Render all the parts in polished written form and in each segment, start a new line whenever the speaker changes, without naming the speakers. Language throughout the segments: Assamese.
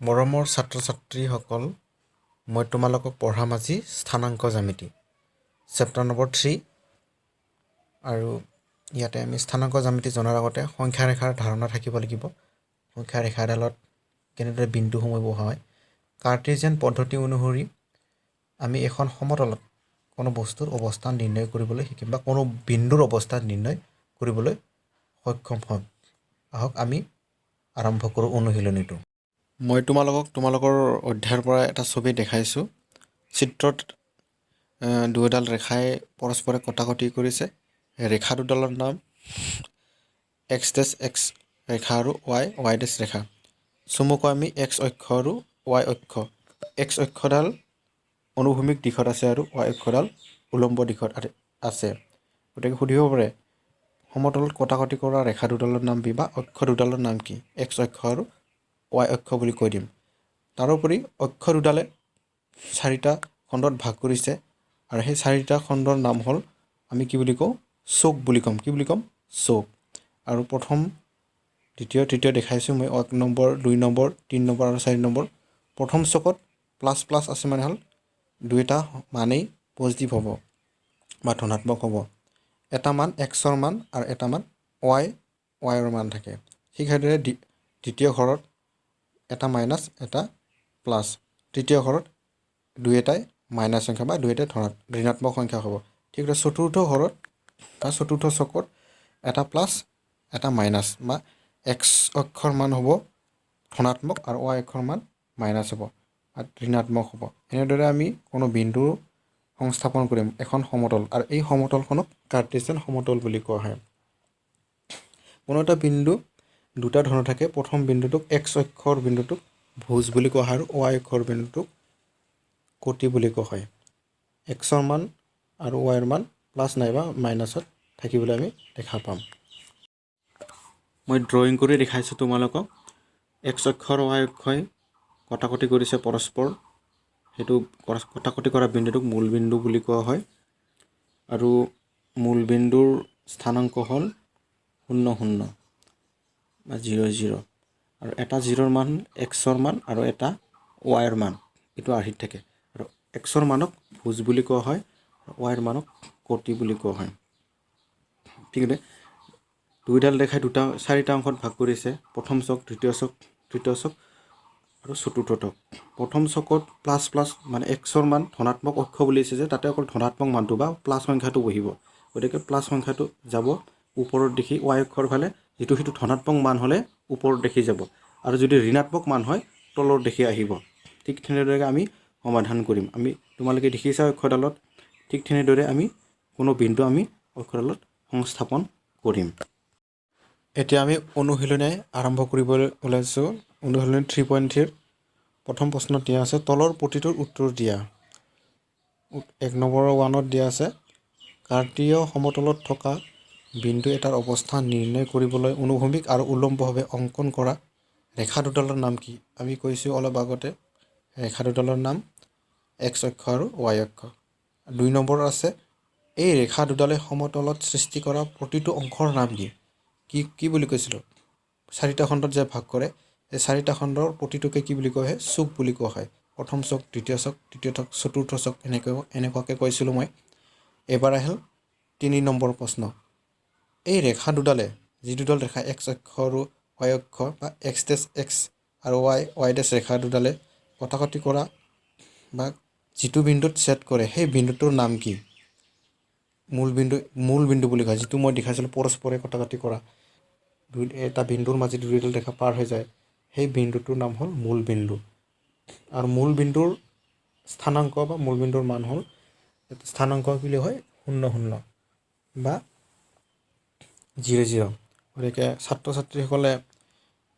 মৰমৰ ছাত্ৰ ছাত্ৰীসকল, মই তোমালোকক পঢ়াম আজি স্থানাংক জ্যামিতি চেপ্টাৰ নম্বৰ 3। আৰু ইয়াতে আমি স্থানাংক জ্যামিতি জনাৰ আগতে সংখ্যা ৰেখাৰ ধাৰণা থাকিব লাগিব। সংখ্যা ৰেখাডালত কেনেদৰে বিন্দুসমূহ বহোৱা হয়। কাৰ্টেছিয়ান পদ্ধতি অনুসৰি আমি এখন সমতলত কোনো বস্তুৰ অৱস্থান নিৰ্ণয় কৰিবলৈ শিকিম বা কোনো বিন্দুৰ অৱস্থান নিৰ্ণয় কৰিবলৈ সক্ষম হ'ম। আহক আমি আৰম্ভ কৰোঁ অনুশীলনীটো। মই তোমালোকৰ অধ্যায়ৰ পৰা এটা ছবি দেখাইছোঁ। চিত্ৰত দুয়োডাল ৰেখাই পৰস্পৰে কটাকটি কৰিছে। ৰেখা দুডালৰ নাম এক্স ডেছ এক্স ৰেখা আৰু ৱাই ডেছ ৰেখা। চমুকৈ আমি এক্স অক্ষ আৰু ৱাই অক্ষ। এক্স অক্ষডাল অনুভূমিক দিশত আছে আৰু ৱাই অক্ষডাল উলম্ব দিশত আছে। গতিকে সুধিব পাৰে সমতলত কটাকটি কৰা ৰেখা দুডালৰ নাম কি বা অক্ষ দুডালৰ নাম কি। এক্স অক্ষ আৰু ৱাই অক্ষ বুলি কৈ দিম। তাৰোপৰি অক্ষ দুডালে 4টা খণ্ডত ভাগ কৰিছে আৰু সেই 4টা খণ্ডৰ নাম হ'ল আমি কি বুলি কওঁ, চুক বুলি ক'ম। কি বুলি ক'ম? চুক। আৰু প্ৰথম দ্বিতীয় তৃতীয় দেখাইছোঁ মই 1 নম্বৰ 2 নম্বৰ 3 নম্বৰ আৰু 4 নম্বৰ। প্ৰথম চুকত প্লাছ প্লাছ আছে মানে হ'ল দুয়োটা মানেই পজিটিভ হ'ব বা ধনাত্মক হ'ব। এটা মান এক্সৰ মান আৰু এটা মান ৱাইৰ মান থাকে। ঠিক সেইদৰে দ্বিতীয় ঘৰত এটা মাইনাছ এটা প্লাছ। তৃতীয় ঘৰত দুয়োটাই মাইনাছ সংখ্যা বা দুয়োটাই ঋণাত্মক সংখ্যা হ'ব। ঠিক আছে, চতুৰ্থ ঘৰত বা চতুৰ্থ চকত এটা প্লাছ এটা মাইনাছ বা এক্স অক্ষৰ মান হ'ব ধনাত্মক আৰু ৱাই অক্ষৰ মান মাইনাছ হ'ব বা ঋণাত্মক হ'ব। এনেদৰে আমি কোনো বিন্দু সংস্থাপন কৰিম এখন সমতল, আৰু এই সমতলখনক কাৰ্টেছিয়ান সমতল বুলি কোৱা হয়। কোনো এটা বিন্দু দুটা ধৰণৰ থাকে। প্ৰথম বিন্দুটোক এক্স অক্ষৰ বিন্দুটোক ভুজ বুলি কোৱা হয় আৰু ৱাই অক্ষৰ বিন্দুটোক কোটি বুলি কোৱা হয়। এক্সৰ মান আৰু ৱাইৰ মান প্লাছ নাইবা মাইনাছত থাকিবলৈ আমি দেখা পাম। মই ড্ৰয়িং কৰি দেখাইছোঁ তোমালোকক। এক্স অক্ষ আৰু ৱাই অক্ষই কটাকটি কৰিছে পৰস্পৰ। সেইটো কটাকটি কৰা বিন্দুটোক মূল বিন্দু বুলি কোৱা হয়। আৰু মূল বিন্দুৰ স্থানাংক হ'ল 0 0 বা 0 0। আৰু এটা 0ৰ মান এক্সৰ মান আৰু এটা ৱাইৰ মান এইটো আৰ্হিত থাকে। আৰু এক্সৰ মানক ভুজ বুলি কোৱা হয় আৰু ৱাইৰ মানক কোটি বুলি কোৱা হয়। ঠিক আছে, দুইডাল ৰেখাই 4টা অংশত ভাগ কৰিছে। প্ৰথম চক, দ্বিতীয় চক, তৃতীয় চক আৰু চতুৰ্থ চক। প্ৰথম চকত প্লাছ প্লাছ মানে এক্সৰ মান ধনাত্মক অক্ষ বুলি আছে যে তাতে অকল ধনাত্মক মানটো বা প্লাছ সংখ্যাটো বহিব। গতিকে প্লাছ সংখ্যাটো যাব ওপৰত দেখি ৱাই অক্ষৰ ফালে, যিটো সেইটো ধনাত্মক মান হ'লে ওপৰত দেখি যাব আৰু যদি ঋণাত্মক মান হয় তলৰ দেখি আহিব। ঠিক তেনেদৰে আমি সমাধান কৰিম। তোমালোকে দেখিছা অক্ষৰডালত, ঠিক তেনেদৰে আমি কোনো বিন্দু আমি অক্ষৰডালত সংস্থাপন কৰিম। এতিয়া আমি অনুশীলনী আৰম্ভ কৰিবলৈ ওলাইছোঁ। অনুশীলনী 3.3 প্ৰথম প্ৰশ্নত দিয়া আছে তলৰ প্ৰতিটোৰ উত্তৰ দিয়া। 1 নম্বৰ 1ত দিয়া আছে কাৰ্টীয় সমতলত থকা বিন্দু এটাৰ অৱস্থান নিৰ্ণয় কৰিবলৈ অনুভূমিক আৰু উলম্বভাৱে অংকন কৰা ৰেখা দুডালৰ নাম কি? আমি কৈছোঁ অলপ আগতে ৰেখা দুডালৰ নাম এক্স অক্ষ আৰু ৱাই অক্ষ। 2 নম্বৰ আছে এই ৰেখা দুডালে সমতলত সৃষ্টি কৰা প্ৰতিটো অংশৰ নাম কি? কি বুলি কৈছিলোঁ? 4টা খণ্ডত যে ভাগ কৰে, এই 4টা খণ্ডৰ প্ৰতিটোকে কি বুলি কোৱা হয়? চুক বুলি কোৱা হয়। প্ৰথম চক, দ্বিতীয় চক, তৃতীয় চক, চতুৰ্থ চক এনেকুৱাকৈ কৈছিলোঁ মই। এবাৰ আহিল 3 নম্বৰ প্ৰশ্ন। এই ৰেখা দুডালে, যি দুডাল ৰেখা এক্স অক্ষ আৰু ৱাই অক্ষ বা এক্স ডেছ এক্স আৰু ৱাই ডেছ ৰেখা দুডালে কটাকটি কৰা বা যিটো বিন্দুত ছেদ কৰে সেই বিন্দুটোৰ নাম কি? মূল বিন্দু বুলি কয়। যিটো মই দেখাইছিলোঁ পৰস্পৰে কটাকটি কৰা এটা বিন্দুৰ মাজেদি দুইডাল ৰেখা পাৰ হৈ যায়, সেই বিন্দুটোৰ নাম হ'ল মূল বিন্দু। আৰু মূল বিন্দুৰ স্থানাংক বা মূল বিন্দুৰ মান হ'ল স্থানাংক বুলি হয় 0 0 বা 0 0। গতিকে ছাত্ৰ ছাত্ৰীসকলে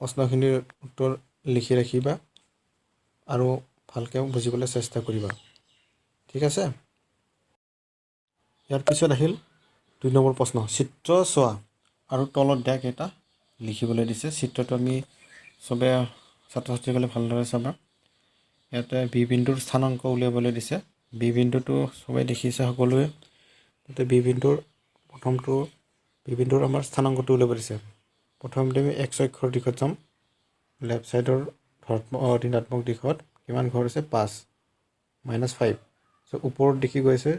প্ৰশ্নখিনিৰ উত্তৰ লিখি ৰাখিবা আৰু ভালকৈ বুজিবলৈ চেষ্টা কৰিবা। ঠিক আছে। ইয়াৰ পিছত আহিল 2 নম্বৰ প্ৰশ্ন। চিত্ৰ চোৱা আৰু তলত দিয়া কেইটা লিখিবলৈ দিছে। চিত্ৰটো আমি চবে ছাত্ৰ ছাত্ৰীসকলে ভালদৰে চাবা। ইয়াতে বি বিন্দুৰ স্থানাংক উলিয়াবলৈ দিছে। বি বিন্দুটো চবে দেখিছে সকলোৱে। তাতে বি বিন্দুৰ আমাৰ স্থানাংকটো উলিয়াব দিছে। প্ৰথমতে আমি এক্স অক্ষৰ দিশত যাম। লেফ্ট ছাইডৰ ঋণাত্মক দিশত কিমান ঘৰ আছে 5 -5 চ' ওপৰত দেখি গৈছে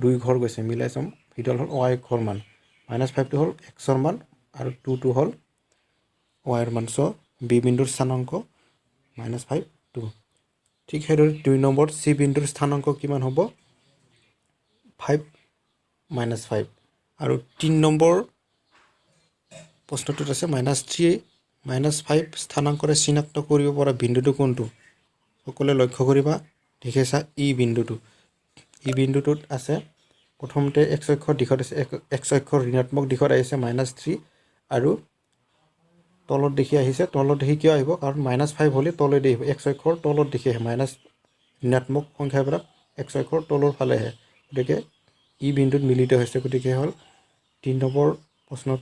2 ঘৰ গৈছে মিলাই চাম ভিতৰত হ'ল y ঘৰ মান -5টো হ'ল xৰ মান আৰু 2টো হ'ল y ৰ মান চ' b বিন্দুৰ স্থানাংক -5 2 ঠিক সেইদৰে 2 নম্বৰত c বিন্দুৰ স্থানাংক কিমান হ'ব 5 -5 আৰু 3 নম্বৰ প্ৰশ্নটোত আছে -3 -5 স্থানাংকৰে চিনাক্ত কৰিব পৰা বিন্দুটো কোনটো সকলোৱে লক্ষ্য কৰিবা দেখিছা ই বিন্দুটোত আছে প্ৰথমতে x অক্ষৰ দিশত আছে x অক্ষৰ ঋণাত্মক দিশত আহিছে -3 আৰু তলত দেখি আহিছে তলত দেখি কিয় আহিব কাৰণ -5 হ'লে তলেদি আহিব x অক্ষৰ তলত দেখি আহে ঋণাত্মক সংখ্যাবিলাক x অক্ষৰ তলৰ ফালে আহে গতিকে ই বিন্দুত মিলিত হৈছে গতিকে হ'ল 3 নম্বৰ প্ৰশ্নৰ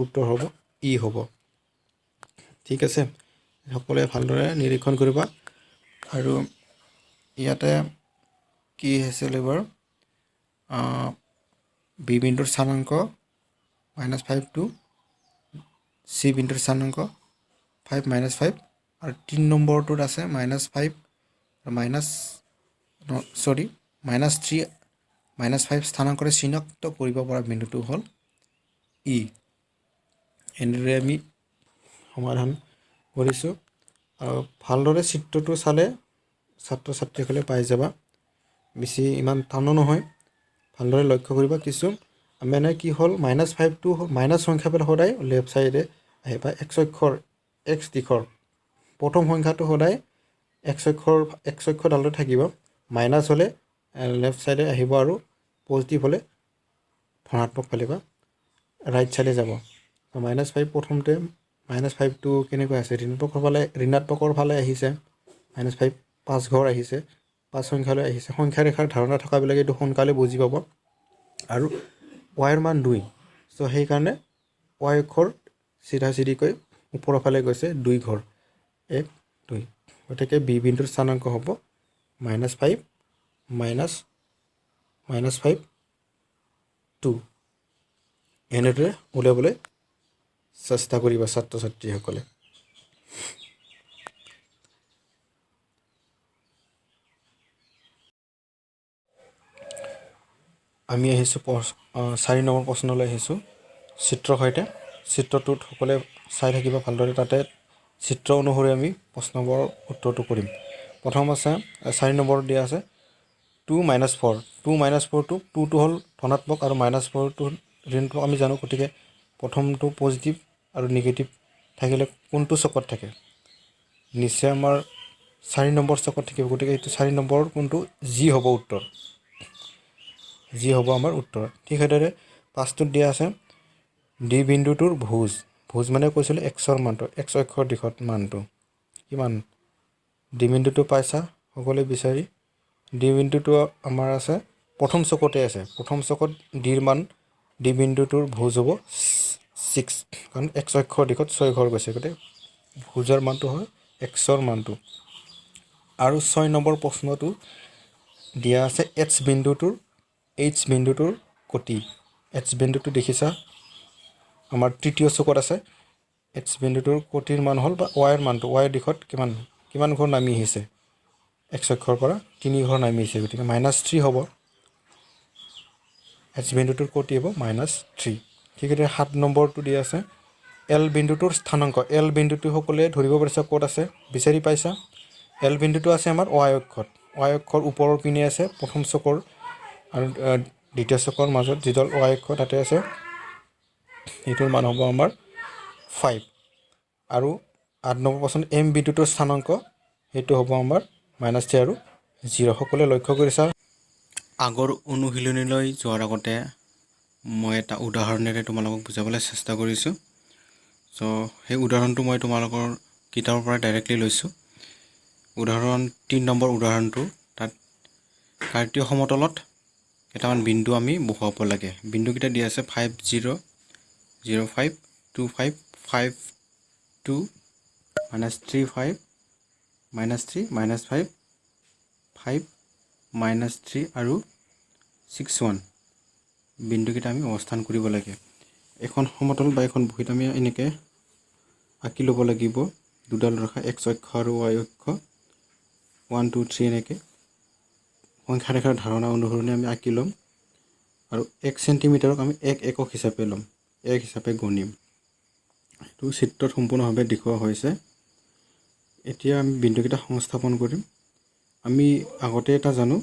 উত্তৰ হ'ব ই হ'ব ঠিক আছে সকলোৱে ভালদৰে নিৰীক্ষণ কৰিবা আৰু ইয়াতে কি হৈছিল এবাৰ বি বিন্দুৰ স্থানাংক -5 2 চি বিন্দুৰ স্থানাংক 5 -5 আৰু 3 নম্বৰটোত আছে -5 -3 -5 স্থানাংকৰে চিনাক্ত কৰিব পৰা বিন্দুটো হ'ল ই এনেদৰে আমি সমাধান কৰিছোঁ আৰু ভালদৰে চিত্ৰটো চালে ছাত্ৰ ছাত্ৰীসকলে পাই যাবা বেছি ইমান টানো নহয় ভালদৰে লক্ষ্য কৰিবা কিছু মানে কি হ'ল -5টো মাইনাছ সংখ্যাবিলাক সদায় লেফ্ট ছাইডে আহে বা x অক্ষৰ x দিশৰ প্ৰথম সংখ্যাটো সদায় x অক্ষৰ ডালতে থাকিব মাইনাছ হ'লে লেফ্ট ছাইডে আহিব আৰু পজিটিভ হ'লে ধনাত্মক ফালে বা ৰাইট ছাইডে যাব -5 প্ৰথমতে -5টো কেনেকৈ আছে ঋণাত্মকৰ ফালে আহিছে -5 5 ঘৰ আহিছে 5 সংখ্যালৈ আহিছে সংখ্যা ৰেখাৰ ধাৰণা থকাবিলাকে এইটো সোনকালে বুজি পাব আৰু y ৰ মান 2 চ' সেইকাৰণে y অক্ষৰ চিধাকৈ ওপৰৰ ফালে গৈছে 2 ঘৰ 1 2 গতিকে বি বিন্দুৰ স্থানাংক হ'ব -5 -5 2 এনেদৰে উলিয়াবলৈ চেষ্টা কৰিবা ছাত্ৰ ছাত্ৰীসকলে আমি আহিছোঁ 4 নম্বৰ প্ৰশ্নলৈ আহিছোঁ চিত্ৰৰ সৈতে চিত্ৰটোত সকলোৱে চাই থাকিব ভালদৰে তাতে চিত্ৰ অনুসৰি আমি প্ৰশ্নবোৰৰ উত্তৰটো কৰিম প্ৰথম আছে 4 নম্বৰত দিয়া আছে 2 - 4 2টো হ'ল ধনাত্মক আৰু -4টো ঋণাত্মক আমি জানো গতিকে প্ৰথমটো পজিটিভ আৰু নিগেটিভ থাকিলে কোনটো চকত থাকে নিশ্চয় আমাৰ 4 নম্বৰ চকত থাকিব গতিকে এইটো 4 নম্বৰ কোনটো জি হ'ব উত্তৰ জি হ'ব আমাৰ উত্তৰ ঠিক সেইদৰে 5টোত দিয়া আছে ডি বিন্দুটোৰ ভুজ মানে কৈছিলোঁ xৰ মানটো x অক্ষৰ দিশত মানটো কিমান ডি বিন্দুটো পাইছা সকলোৱে বিচাৰি ডি বিন্দুটো আমাৰ আছে প্ৰথম চকতে আছে প্ৰথম চকত ডিৰ মান ডি বিন্দুটোৰ ভুজ হ'ব 6 কাৰণ x অক্ষৰ দিশত 6 ঘৰ গৈছে গতিকে ভুজৰ মানটো হয় xৰ মানটো আৰু 6 নম্বৰ প্ৰশ্নটো দিয়া আছে h বিন্দুটোৰ কোটি h বিন্দুটো দেখিছা আমাৰ তৃতীয় চকত আছে h বিন্দুটোৰ কোটিৰ মান হ'ল বা y ৰ মানটো y দিশত কিমান ঘৰ নামি আহিছে x অক্ষৰ পৰা 3 ঘৰ নামি আহিছে গতিকে -3 হ'ব h বিন্দুটোৰ কোটি হ'ব -3 ঠিক আছে 7 নম্বৰটো দিয়া আছে L বিন্দুটোৰ স্থানাংক L বিন্দুটো সকলোৱে ধৰিব পাৰিছা ক'ত আছে বিচাৰি পাইছা L বিন্দুটো আছে আমাৰ y অক্ষৰ ওপৰৰ পিনে আছে প্ৰথম চকৰ আৰু দ্বিতীয় চকৰ মাজত যিডাল y অক্ষ তাতে আছে এইটোৰ মান হ'ব আমাৰ 5 আৰু 8 নম্বৰ প্ৰশ্ন M বিন্দুটোৰ স্থানাংক সেইটো হ'ব আমাৰ -3 আৰু 0 সকলোৱে লক্ষ্য কৰিছা আগৰ অনুশীলনীলৈ যোৱাৰ আগতে মই এটা উদাহৰণেৰে তোমালোকক বুজাবলৈ চেষ্টা কৰিছোঁ চ' সেই উদাহৰণটো মই তোমালোকৰ কিতাপৰ পৰা ডাইৰেক্টলি লৈছোঁ উদাহৰণ 3 নম্বৰ উদাহৰণটো তাত কাৰ্তীয় সমতলত কেইটামান বিন্দু আমি বহুৱাব লাগে বিন্দুকেইটা দিয়া আছে 5 0 0 5 2 5 5 2 -3 5 -3 -5 5 -3 আৰু 6 1 বিন্দুকেইটা আমি অৱস্থান কৰিব লাগে এখন সমতল বা এখন বহীত আমি এনেকৈ আঁকি ল'ব লাগিব দুডাল ৰেখা x অক্ষ আৰু y অক্ষ 1 2 3 এনেকৈ সংখ্যা ৰেখাৰ ধাৰণা অনুসৰণে আমি আঁকি ল'ম আৰু 1 চেণ্টিমিটাৰক আমি 1 একক হিচাপে ল'ম, 1 হিচাপে গণিম। এইটো চিত্ৰত সম্পূৰ্ণভাৱে দেখুওৱা হৈছে। এতিয়া আমি বিন্দুকেইটা সংস্থাপন কৰিম। আমি আগতে এটা জানো,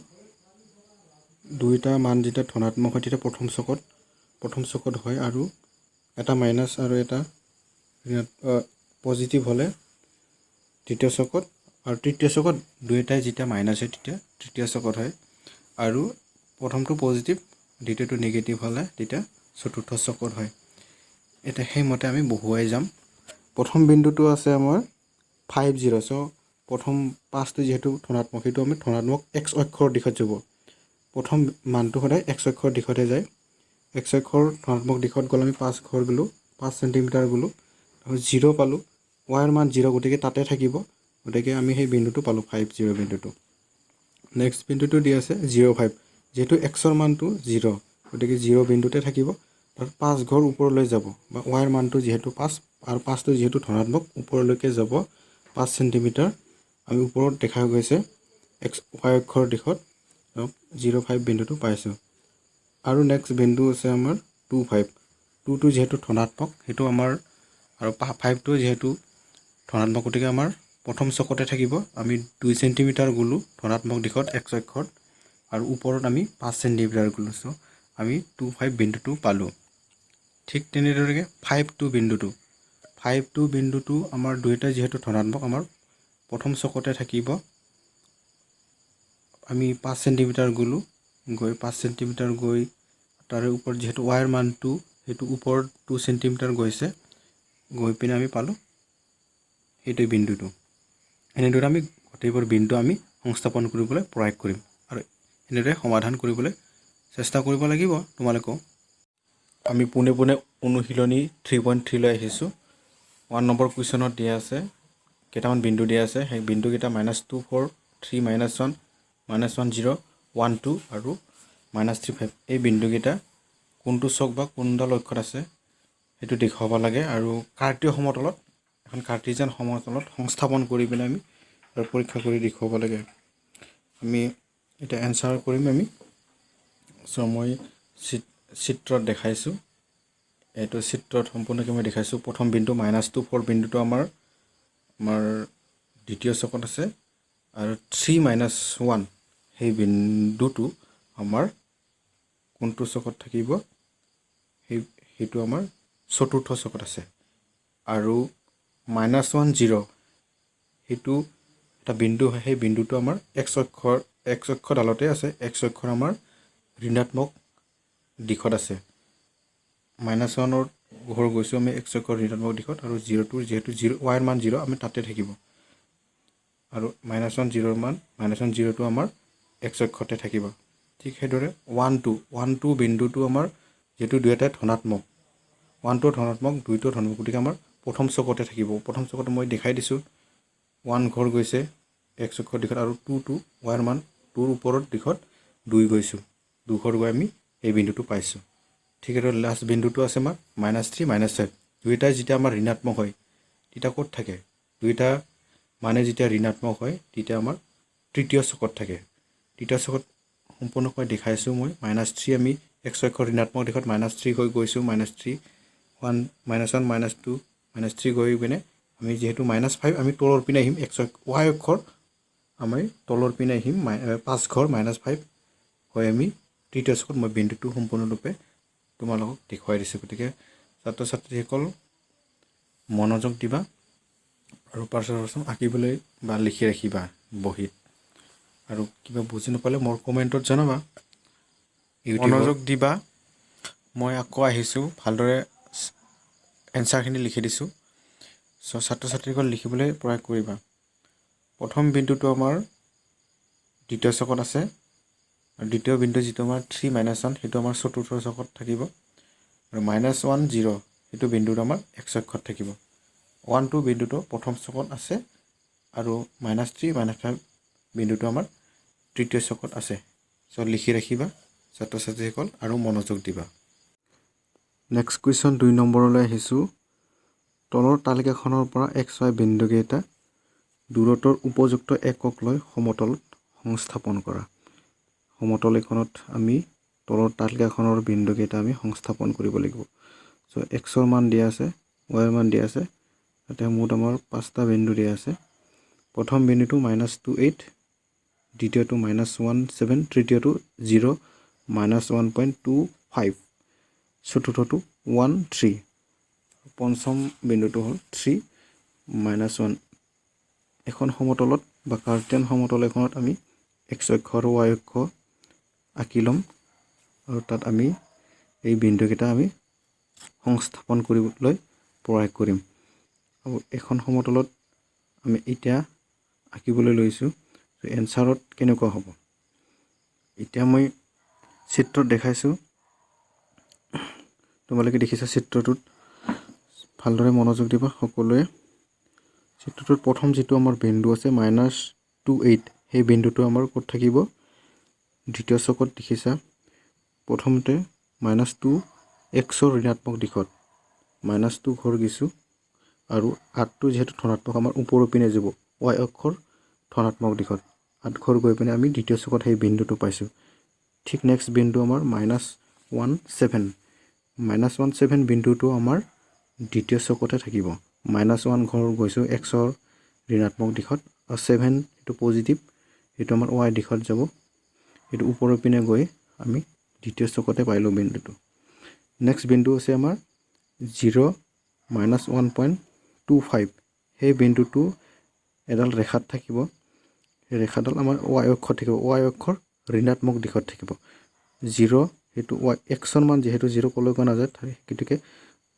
দুইটা মান যেতিয়া ধনাত্মক হয় তেতিয়া প্ৰথম চকত হয় আৰু এটা মাইনাছ আৰু এটা পজিটিভ হ'লে দ্বিতীয় চকত, আৰু তৃতীয় চকত দুয়োটাই যেতিয়া মাইনাছ হয় তেতিয়া তৃতীয় চকত হয়, আৰু প্ৰথমটো পজিটিভ দ্বিতীয়টো নিগেটিভ হ'লে তেতিয়া চতুৰ্থ চকত হয়। এতিয়া সেইমতে আমি বহুৱাই যাম। প্ৰথম বিন্দুটো আছে আমাৰ 5 0। চ' প্ৰথম 5টো যিহেতু ধনাত্মক, সেইটো আমি ধনাত্মক x অক্ষৰ দিশত যাব। প্ৰথম মানটো সদায় x অক্ষৰ দিশতে যায়। x অক্ষৰ ধনাত্মক দিশত গ'লে আমি 5 ঘৰ গ'লোঁ, 5 চেণ্টিমিটাৰ গ'লোঁ, আৰু 0 পালোঁ। y ৰ মান 0, গতিকে তাতে থাকিব, গতিকে আমি সেই বিন্দুটো পালোঁ, 5 0 বিন্দুটো। নেক্সট বিন্দুটো দি আছে 0 5, যিহেতু x ৰ মানটো 0, গতিকে 0 বিন্দুতে থাকিব। তাত 5 ঘৰ ওপৰলৈ যাব, বা y ৰ মানটো যিহেতু 5 আৰু 5টো যিহেতু ধনাত্মক ওপৰলৈকে যাব 5 চেণ্টিমিটাৰ, আমি ওপৰত দেখা গৈছে y অক্ষৰ দিশত 0 5 বিন্দুটো পাইছোঁ। আৰু নেক্সট বিন্দু আছে আমাৰ 2 5। 2টো যিহেতু ধনাত্মক, সেইটো আমাৰ, আৰু 5টো যিহেতু ধনাত্মক, গতিকে আমাৰ প্ৰথম চকতে থাকিব। আমি 2 চেণ্টিমিটাৰ গ'লোঁ ধনাত্মক দিশত x অক্ষত, আৰু ওপৰত আমি 5 চেণ্টিমিটাৰ গ'লোঁ। চ' আমি 2 5 বিন্দুটো পালোঁ। ঠিক তেনেদৰে 5 2 বিন্দুটো আমাৰ দুয়োটাই যিহেতু ধনাত্মক, আমাৰ প্ৰথম চকতে থাকিব। আমি 5 চেণ্টিমিটাৰ গ'লোঁ, গৈ 5 চেণ্টিমিটাৰ গৈ তাৰে ওপৰত যিহেতু y ৰ মানটো সেইটো ওপৰত 2 চেণ্টিমিটাৰ গৈছে, গৈ পিনে আমি পালোঁ সেইটো বিন্দুটো। এনেদৰে আমি গোটেইবোৰ বিন্দু আমি সংস্থাপন কৰিবলৈ প্ৰয়াস কৰিম, আৰু এনেদৰে সমাধান কৰিবলৈ চেষ্টা কৰিব লাগিব তোমালোকেও। আমি পোনে পোনে অনুশীলনী 3.3 লৈ আহিছোঁ। 1 নম্বৰ কুৱেশ্যনত দিয়া আছে, কেইটামান বিন্দু দিয়া আছে। সেই বিন্দুকেইটা -2 4 3 -1 -1 0 1 2 আৰু -3 5। এই বিন্দুকেইটা কোনটো চক বা কোনডাল অক্ষত আছে সেইটো দেখুৱাব লাগে, আৰু কাৰ্তীয় সমতলত, এখন কাৰ্টিজিয়ান সমতলত সংস্থাপন কৰি পিনে আমি পৰীক্ষা কৰি দেখুৱাব লাগে। আমি এতিয়া এনচাৰ কৰিম আমি। চ' মই চিত্ৰত দেখাইছোঁ, এইটো চিত্ৰত সম্পূৰ্ণকৈ মই দেখাইছোঁ। প্ৰথম বিন্দু -2 4 বিন্দুটো আমাৰ দ্বিতীয় চকত আছে, আৰু 3 -1 সেই বিন্দুটো আমাৰ কোনটো চকত থাকিব, সেইটো আমাৰ চতুৰ্থ চকত আছে। আৰু -1 0 সেইটো এটা বিন্দু হয়, সেই বিন্দুটো আমাৰ x অক্ষ ডালতে আছে। x অক্ষৰ আমাৰ ঋণাত্মক দিশত আছে। -1ৰ ঘৰ গৈছোঁ আমি x অক্ষৰ ঋণাত্মক দিশত, আৰু 0টোৰ যিহেতু y ৰ মান 0, আমি তাতে থাকিব। আৰু -1 0ৰ মান -1 0টো আমাৰ x অক্ষতে থাকিব। ঠিক সেইদৰে 1 2 বিন্দুটো আমাৰ যিহেতু দুয়োটাই ধনাত্মক, 1টো ধনাত্মক 2টো ধনাত্মক, গতিকে আমাৰ প্ৰথম চকতে থাকিব। প্ৰথম চকতে মই দেখাই দিছোঁ, 1 ঘৰ গৈছে x অক্ষৰ দিশত, আৰু 2 y ৰ মান 2ৰ ওপৰত দিশত 2 গৈছোঁ, 2 ঘৰ গৈ আমি এই বিন্দুটো পাইছোঁ। ঠিক সেইদৰে লাষ্ট বিন্দুটো আছে আমাৰ -3 -5। দুয়োটাই যেতিয়া আমাৰ ঋণাত্মক হয় তেতিয়া ক'ত থাকে? দুয়োটা মানে যেতিয়া ঋণাত্মক হয় তেতিয়া আমাৰ তৃতীয় চকত থাকে। তৃতীয় চকত সম্পূৰ্ণকৈ দেখাইছোঁ মই। -3 আমি x অক্ষৰ ঋণাত্মক দিশত -3 হৈ গৈছোঁ, -3 1 -2 -3 গৈ পিনে আমি যিহেতু -5 আমি তলৰ পিনে আহিম, y অক্ষৰ আমি তলৰ পিনে আহিম, 5 ঘৰ -5 হৈ আমি তৃতীয় চকত মই বিন্দুটো সম্পূৰ্ণৰূপে তোমালোকক দেখুৱাই দিছোঁ। গতিকে ছাত্ৰ ছাত্ৰীসকল মনোযোগ দিবা, আৰু পাছত আঁকিবলৈ বা লিখি ৰাখিবা বহীত। আৰু কিবা বুজি নাপালে মোৰ কমেণ্টত জনাবা। মনোযোগ দিবা। মই আকৌ আহিছোঁ, ভালদৰে এনচাৰখিনি লিখি দিছোঁ। চ' ছাত্ৰ ছাত্ৰীসকল লিখিবলৈ প্ৰয়াস কৰিবা। প্ৰথম বিন্দুটো আমাৰ দ্বিতীয় চকত আছে, আৰু দ্বিতীয় বিন্দু যিটো আমাৰ 3 -1 সেইটো আমাৰ চতুৰ্থ চকত থাকিব, আৰু -1 0 সেইটো বিন্দুটো আমাৰ x অক্ষত থাকিব। 1 2 বিন্দুটো প্ৰথম চকত আছে, আৰু -3 -5 বিন্দুটো আমাৰ তৃতীয় চকত আছে। চ' লিখি ৰাখিবা ছাত্ৰ ছাত্ৰীসকল, আৰু মনোযোগ দিবা। নেক্সট কুৱেশ্যন 2 নম্বৰলৈ আহিছোঁ। তলৰ তালিকাখনৰ পৰা XY বিন্দুকেইটা দূৰত্বৰ উপযুক্ত একক লৈ সমতলত সংস্থাপন কৰা। সমতল এখনত আমি তলৰ তালিকাখনৰ বিন্দুকেইটা আমি সংস্থাপন কৰিব লাগিব। চ' Xৰ মান দিয়া আছে, Yৰ মান দিয়া আছে। তাতে মুঠ আমাৰ 5টা বিন্দু দিয়া আছে। প্ৰথম বিন্দুটো -28, দ্বিতীয়টো -17, তৃতীয়টো 0, -1.25, চতুৰ্থটো 13, পঞ্চম বিন্দুটো হ'ল 3, -1। এখন সমতলত বা কাৰ্টেন সমতল এখনত আমি X অক্ষ আৰু Y অক্ষ আঁকি ল'ম আৰু তাত আমি এই বিন্দুকেইটা আমি সংস্থাপন কৰিবলৈ প্ৰয়াস কৰিম। আৰু এখন সমতলত আমি এতিয়া আঁকিবলৈ লৈছোঁ। এনচাৰত কেনেকুৱা হ'ব এতিয়া মই চিত্ৰত দেখাইছোঁ। তোমালোকে দেখিছা চিত্ৰটোত ভালদৰে মনোযোগ দিবা সকলোৱে। চিত্ৰটোত প্ৰথম যিটো আমাৰ বিন্দু আছে -28, সেই বিন্দুটো আমাৰ ক'ত থাকিব? দ্বিতীয় চকত দেখিছা প্ৰথমতে -2 Xৰ ঋণাত্মক দিশত -2 ঘৰ গৈছোঁ আৰু 8টো যিহেতু ধনাত্মক আমাৰ ওপৰৰ পিনে যাব Y অক্ষৰ ধনাত্মক দিশত 8 ঘৰ গৈ পিনে আমি দ্বিতীয় চকত সেই বিন্দুটো পাইছোঁ। ঠিক নেক্সট বিন্দু আমাৰ -17, -17 বিন্দুটো আমাৰ দ্বিতীয় চকতে থাকিব। -1 ঘৰ গৈছোঁ Xৰ ঋণাত্মক দিশত আৰু 7 এইটো পজিটিভ, সেইটো আমাৰ Y দিশত যাব। এইটো ওপৰৰ পিনে গৈ আমি দ্বিতীয় চকতে পাইলোঁ বিন্দুটো। নেক্সট বিন্দু আছে আমাৰ 0, -1.25, সেই বিন্দুটো এডাল ৰেখাত থাকিব। সেই ৰেখাডাল আমাৰ Y অক্ষত থাকিব, Y অক্ষৰ ঋণাত্মক দিশত থাকিব। 0 সেইটো Xৰ মান যিহেতু 0 কলৈকো নাযায়, গতিকে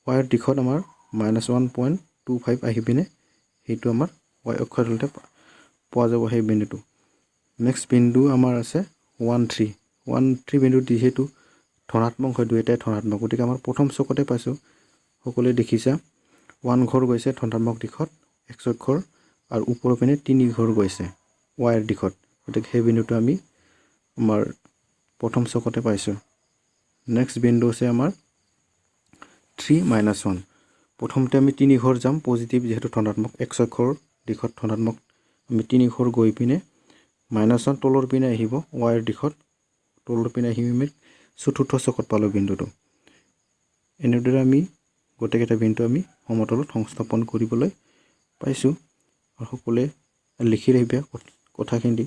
Yৰ দিশত আমাৰ -1.25 আহি পিনে সেইটো আমাৰ Y অক্ষৰ তলতে পোৱা যাব সেই বিন্দুটো। নেক্সট বিন্দু আমাৰ আছে 13 বিন্দু যিহেতু ধনাত্মক হয়, দুয়োটাই ধনাত্মক, গতিকে আমাৰ প্ৰথম চকতে পাইছোঁ। সকলোৱে দেখিছা 1 ঘৰ গৈছে ধনাত্মক দিশত X অক্ষৰ আৰু ওপৰৰ পিনে 3 ঘৰ গৈছে Yৰ দিশত, গতিকে সেই বিন্দুটো আমি আমাৰ প্ৰথম চকতে পাইছোঁ। নেক্সট বিন্দু আছে আমাৰ 3, -1, প্ৰথমতে আমি 3 ঘৰ যাম পজিটিভ যিহেতু ধনাত্মক X অক্ষৰ দিশত ধনাত্মক, আমি 3 ঘৰ গৈ পিনে -1 তলৰ পিনে আহিব Yৰ দিশত, তলৰ পিনে আহি আমি চতুৰ্থ চকত পালোঁ বিন্দুটো। এনেদৰে আমি গোটেইকেইটা বিন্দু আমি সমতলত সংস্থাপন কৰিবলৈ পাইছোঁ। আৰু সকলোৱে লিখি ৰাখিবা কথাখিনি।